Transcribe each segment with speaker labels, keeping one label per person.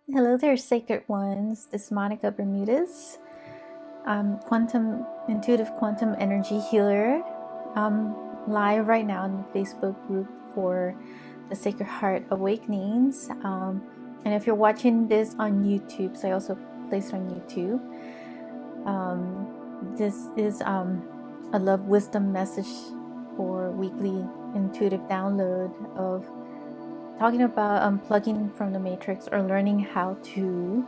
Speaker 1: Hello there, sacred ones. This is Monica Bermudez, intuitive quantum energy healer. I'm live right now in the Facebook group for the Sacred Heart Awakenings. And if you're watching this on YouTube, so I also placed on YouTube. This is a love wisdom message for weekly intuitive download of talking about unplugging from the matrix or learning how to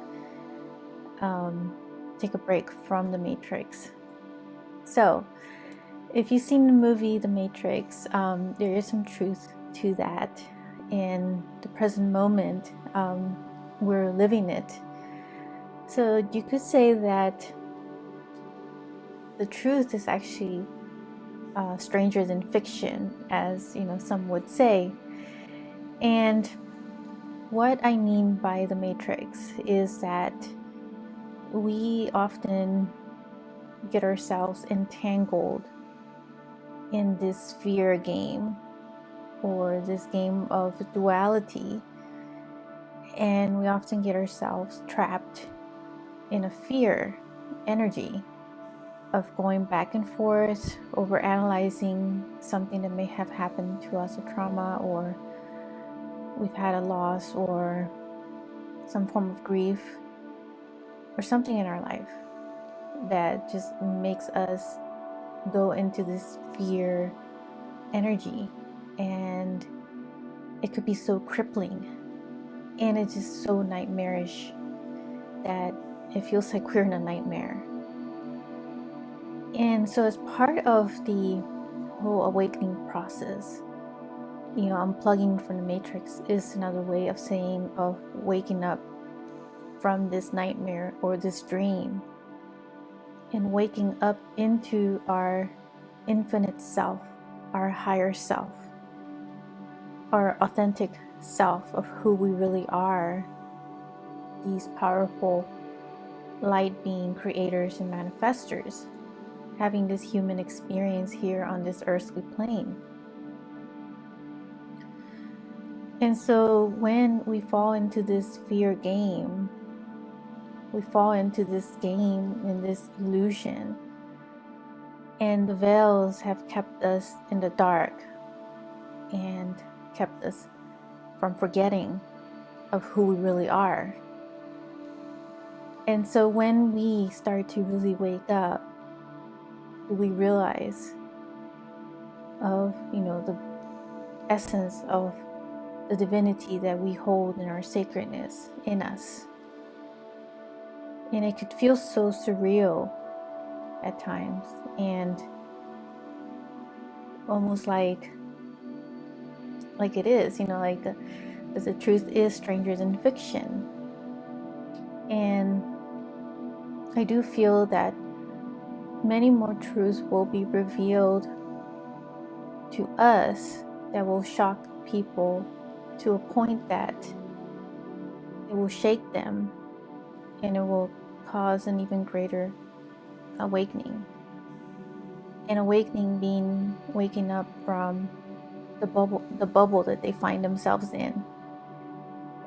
Speaker 1: take a break from the matrix. So if you've seen the movie The Matrix, there is some truth to that. In the present moment, we're living it. So you could say that the truth is actually stranger than fiction, as some would say. And what I mean by the matrix is that we often get ourselves entangled in this fear game or this game of duality, and we often get ourselves trapped in a fear energy of going back and forth, over analyzing something that may have happened to us, a trauma, or we've had a loss or some form of grief or something in our life that just makes us go into this fear energy. And it could be so crippling, and it's just so nightmarish that it feels like we're in a nightmare. And so as part of the whole awakening process, unplugging from the matrix is another way of saying of waking up from this nightmare or this dream and waking up into our infinite self, our higher self, our authentic self of who we really are, these powerful light being creators and manifestors, having this human experience here on this earthly plane. And so when we fall into this fear game, we fall into this game in this illusion, and the veils have kept us in the dark and kept us from forgetting of who we really are. And so when we start to really wake up, we realize of the essence of the divinity that we hold in our sacredness in us. And it could feel so surreal at times, and almost like it is, like the truth is stranger than fiction. And I do feel that many more truths will be revealed to us that will shock people to a point that it will shake them, and it will cause an even greater awakening. An awakening being waking up from the bubble that they find themselves in.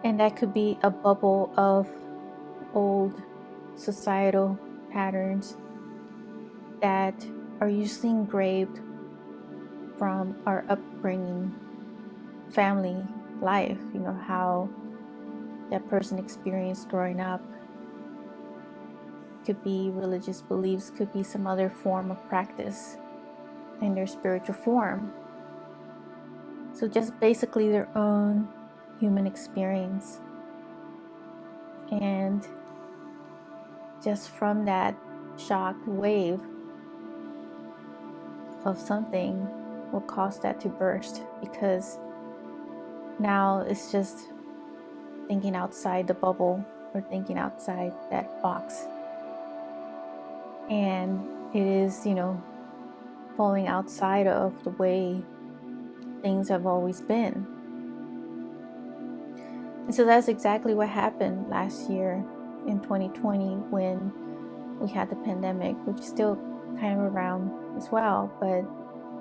Speaker 1: And that could be a bubble of old societal patterns that are usually engraved from our upbringing, family life, how that person experienced growing up. Could be religious beliefs, could be some other form of practice in their spiritual form. So just basically their own human experience. And just from that shock wave of something will cause that to burst, because now it's just thinking outside the bubble or thinking outside that box. And it is, falling outside of the way things have always been. And so that's exactly what happened last year in 2020 when we had the pandemic, which is still kind of around as well. But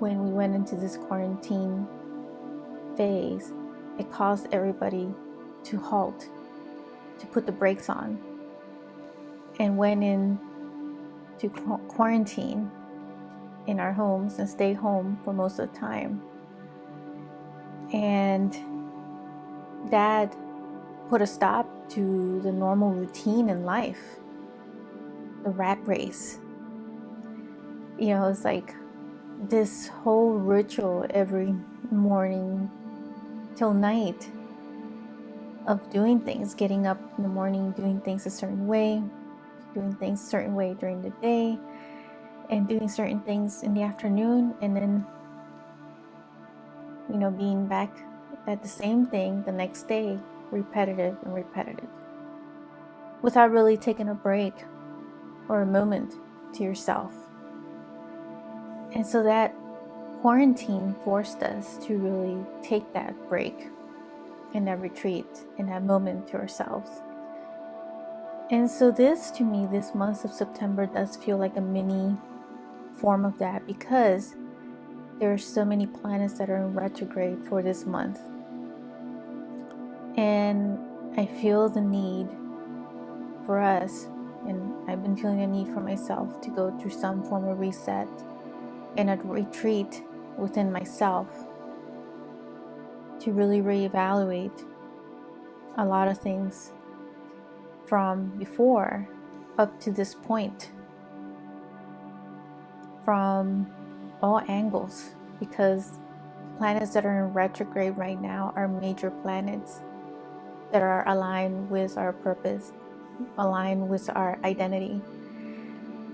Speaker 1: when we went into this quarantine phase, it caused everybody to halt, to put the brakes on and went in to quarantine in our homes and stay home for most of the time. And that put a stop to the normal routine in life, the rat race. It's like this whole ritual every morning till night of doing things, getting up in the morning, doing things a certain way, doing things a certain way during the day, and doing certain things in the afternoon, and then being back at the same thing the next day, repetitive and repetitive, without really taking a break or a moment to yourself. And so that quarantine forced us to really take that break and that retreat and that moment to ourselves. And so this month of September does feel like a mini form of that, because there are so many planets that are in retrograde for this month. And I feel the need for us, and I've been feeling a need for myself, to go through some form of reset and a retreat within myself to really reevaluate a lot of things from before up to this point, from all angles, because planets that are in retrograde right now are major planets that are aligned with our purpose, aligned with our identity,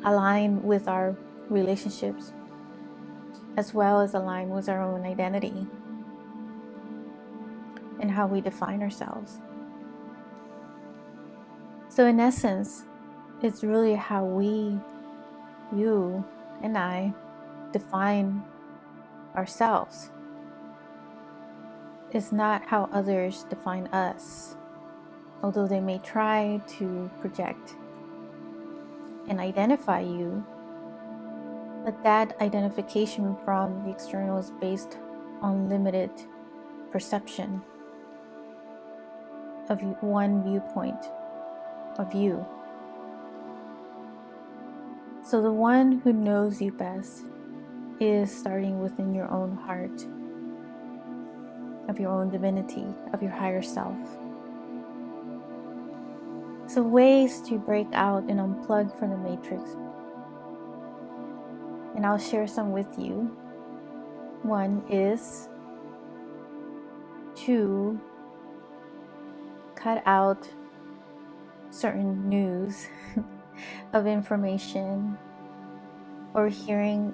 Speaker 1: aligned with our relationships, as well as aligned with our own identity and how we define ourselves. So in essence, it's really how we, you and I, define ourselves. It's not how others define us, although they may try to project and identify you, but that identification from the external is based on limited perception of one viewpoint of you. So the one who knows you best is starting within your own heart, of your own divinity, of your higher self. So ways to break out and unplug from the matrix. And I'll share some with you. One is to cut out certain news of information, or hearing,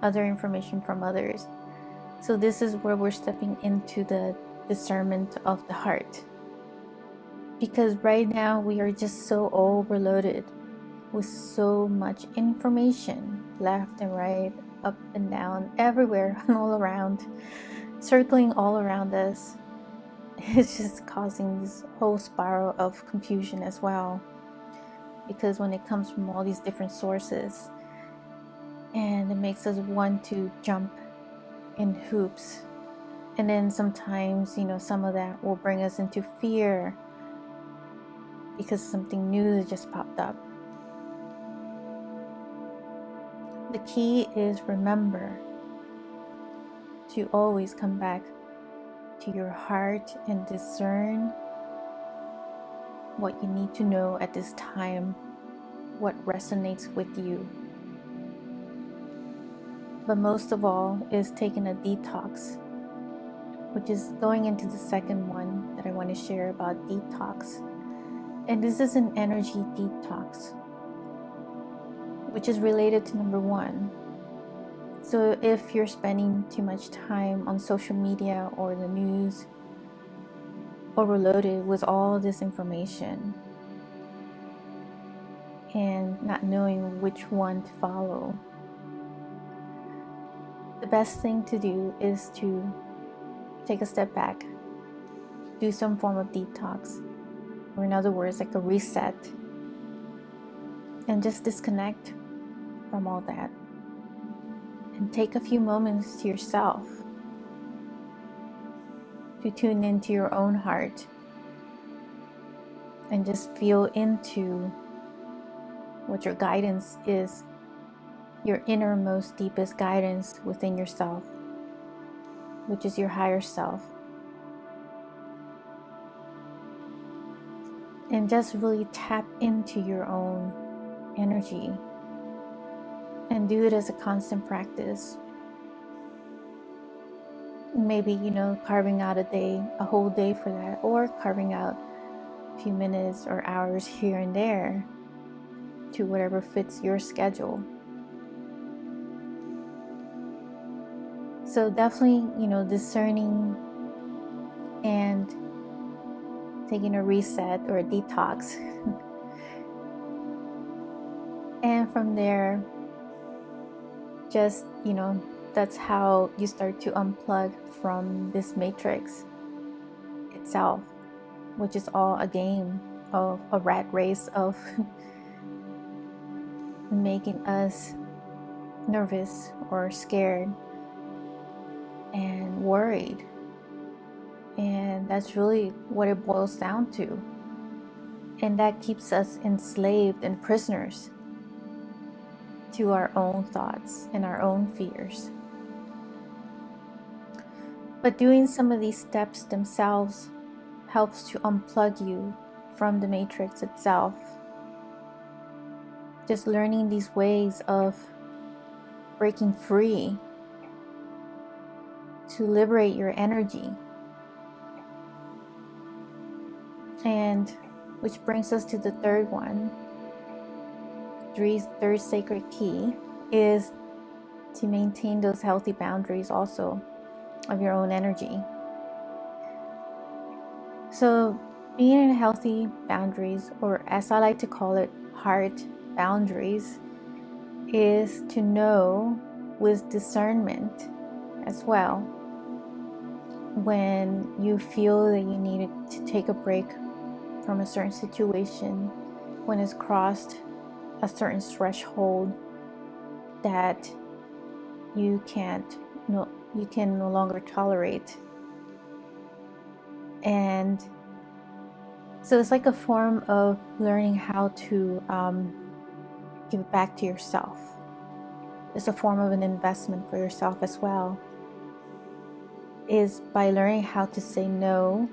Speaker 1: other information from others. So this is where we're stepping into the discernment of the heart. Because right now we are just so overloaded with so much information, left and right, up and down, everywhere and all around, circling all around us. It's just causing this whole spiral of confusion as well, because when it comes from all these different sources, and it makes us want to jump in hoops. And then sometimes, some of that will bring us into fear because something new that just popped up. The key is, remember to always come back to your heart and discern what you need to know at this time, what resonates with you. But most of all is taking a detox, which is going into the second one that I want to share about detox. And this is an energy detox, which is related to number one. So if you're spending too much time on social media or the news, overloaded with all this information and not knowing which one to follow, the best thing to do is to take a step back, do some form of detox, or in other words, like a reset, and just disconnect from all that. And take a few moments to yourself to tune into your own heart and just feel into what your guidance is, your innermost, deepest guidance within yourself, which is your higher self. And just really tap into your own energy and do it as a constant practice. Maybe, carving out a whole day for that, or carving out a few minutes or hours here and there to whatever fits your schedule. So definitely, discerning and taking a reset or a detox. And from there, just, that's how you start to unplug from this matrix itself, which is all a game of a rat race of making us nervous or scared and worried. And that's really what it boils down to. And that keeps us enslaved and prisoners to our own thoughts and our own fears. But doing some of these steps themselves helps to unplug you from the matrix itself. Just learning these ways of breaking free to liberate your energy. And which brings us to the third one. Third sacred key is to maintain those healthy boundaries also of your own energy. So being in healthy boundaries, or as I like to call it, heart boundaries, is to know with discernment as well when you feel that you need to take a break from a certain situation, when it's crossed a certain threshold that you can no longer tolerate. And so it's like a form of learning how to give it back to yourself. It's a form of an investment for yourself as well, is by learning how to say no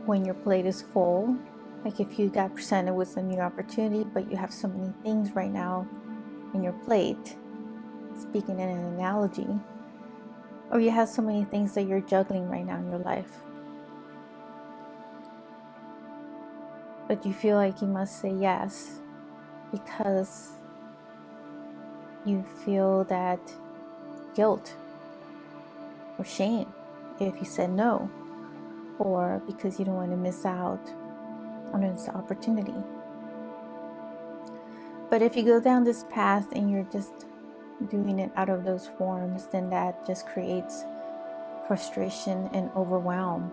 Speaker 1: when your plate is full. Like if you got presented with a new opportunity, but you have so many things right now in your plate, speaking in an analogy, or you have so many things that you're juggling right now in your life, but you feel like you must say yes because you feel that guilt or shame if you said no, or because you don't want to miss out on this opportunity. But if you go down this path and you're just doing it out of those forms, then that just creates frustration and overwhelm.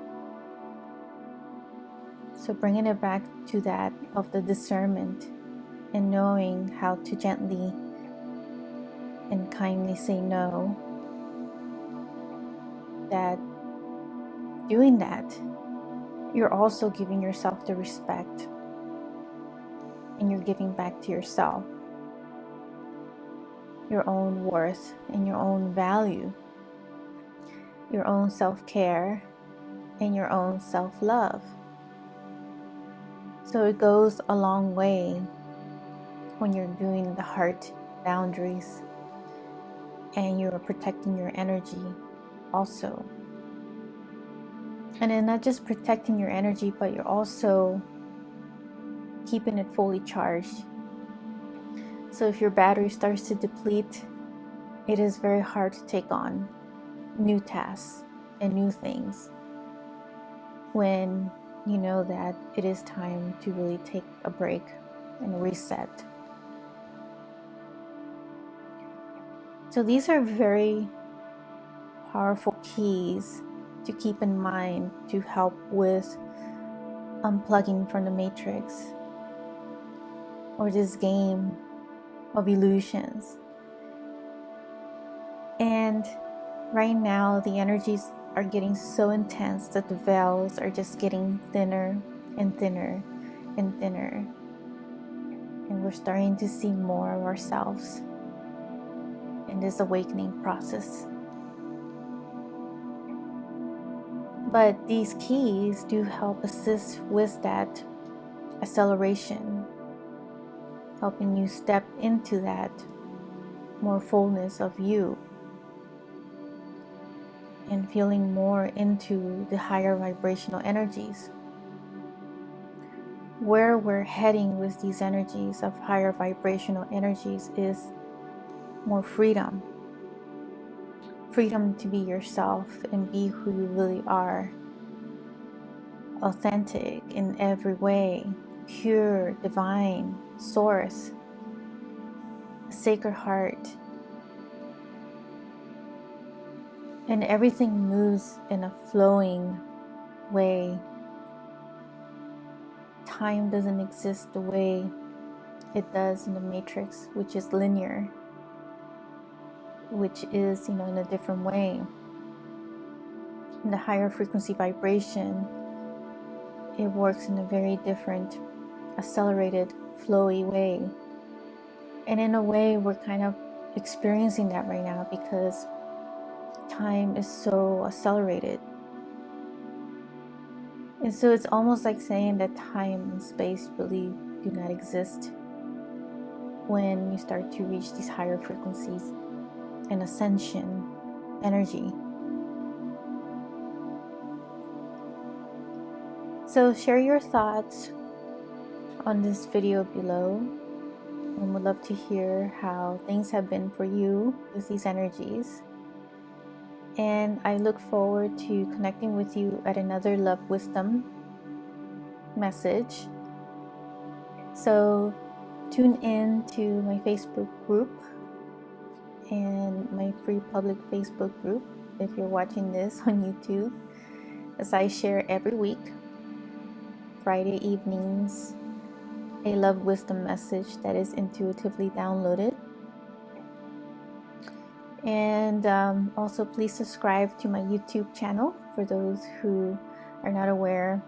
Speaker 1: So bringing it back to that of the discernment and knowing how to gently and kindly say no, that doing that, you're also giving yourself the respect, and you're giving back to yourself your own worth and your own value, your own self-care and your own self-love. So it goes a long way when you're doing the heart boundaries and you're protecting your energy also. And then not just protecting your energy, but you're also keeping it fully charged. So if your battery starts to deplete, it is very hard to take on new tasks and new things when you know that it is time to really take a break and reset. So these are very powerful keys to keep in mind to help with unplugging from the matrix, or this game of illusions. And right now the energies are getting so intense that the veils are just getting thinner and thinner, and thinner, and we're starting to see more of ourselves in this awakening process. But these keys do help assist with that acceleration, helping you step into that more fullness of you and feeling more into the higher vibrational energies. Where we're heading with these energies of higher vibrational energies is more freedom. Freedom to be yourself and be who you really are. Authentic in every way, pure, divine, source, a sacred heart. And everything moves in a flowing way. Time doesn't exist the way it does in the matrix, which is linear, which is, in a different way. In the higher frequency vibration, it works in a very different, accelerated, flowy way. And in a way, we're kind of experiencing that right now because time is so accelerated. And so it's almost like saying that time and space really do not exist when you start to reach these higher frequencies and ascension energy. So share your thoughts on this video below, and would love to hear how things have been for you with these energies. And I look forward to connecting with you at another Love Wisdom message. So tune in to my Facebook group and my free public Facebook group if you're watching this on YouTube, as I share every week, Friday evenings, a Love Wisdom message that is intuitively downloaded. And also please subscribe to my YouTube channel for those who are not aware.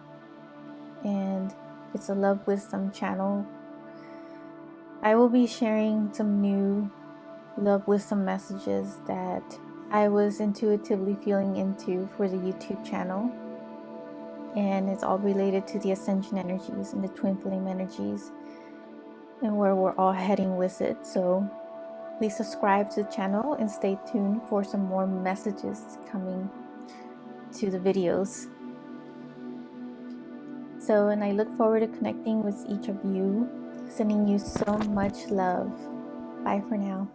Speaker 1: And it's a Love Wisdom channel. I will be sharing some new Love Wisdom messages that I was intuitively feeling into for the YouTube channel. And it's all related to the ascension energies and the twin flame energies and where we're all heading with it. So please subscribe to the channel and stay tuned for some more messages coming to the videos. So, and I look forward to connecting with each of you, sending you so much love. Bye for now.